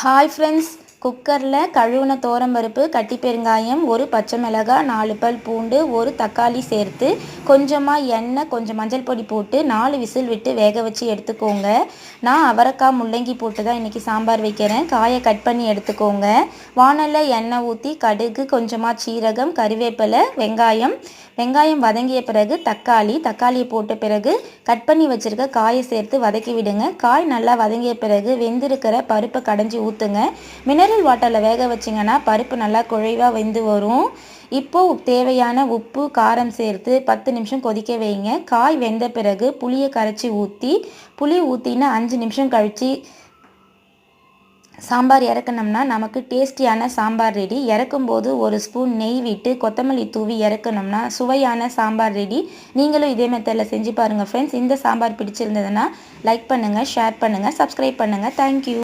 Hi friends, குக்கரில் கழுவுன துவரம்பருப்பு, கட்டி பெருங்காயம், ஒரு பச்சை மிளகாய், 4 பல் பூண்டு, ஒரு தக்காளி சேர்த்து கொஞ்சமாக எண்ணெய், கொஞ்சம் மஞ்சள் பொடி போட்டு 4 விசில் விட்டு வேக வச்சு எடுத்துக்கோங்க. நான் அவரைக்காய் முள்ளங்கி போட்டு தான் இன்றைக்கி சாம்பார் வைக்கிறேன். காயை கட் பண்ணி எடுத்துக்கோங்க. வாணலில் எண்ணெய் ஊற்றி கடுகு, கொஞ்சமாக சீரகம், கறிவேப்பிலை, வெங்காயம் வதங்கிய பிறகு தக்காளியை போட்ட பிறகு கட் பண்ணி வச்சுருக்க காயை சேர்த்து வதக்கி விடுங்க. காய் நல்லா வதங்கிய பிறகு வெந்திருக்கிற பருப்பை கடைஞ்சி ஊற்றுங்க. மினரல் வாட்டரில் வேக வச்சிங்கன்னா பருப்பு நல்லா குழைவாக வெந்து வரும். இப்போது தேவையான உப்பு, காரம் சேர்த்து 10 நிமிஷம் கொதிக்க வைங்க. காய் வெந்த பிறகு புளியை கரைச்சி புளி ஊற்றினா 5 நிமிஷம் கழித்து சாம்பார் இறக்கணும்னா நமக்கு டேஸ்டியான சாம்பார் ரெடி. இறக்கும்போது ஒரு ஸ்பூன் நெய் விட்டு கொத்தமல்லி தூவி இறக்கணும்னா சுவையான சாம்பார் ரெடி. நீங்களும் இதே மெத்தடில் செஞ்சு பாருங்கள் ஃப்ரெண்ட்ஸ். இந்த சாம்பார் பிடிச்சிருந்ததுன்னா லைக் பண்ணுங்கள், ஷேர் பண்ணுங்கள், சப்ஸ்கிரைப் பண்ணுங்கள். தேங்க்யூ.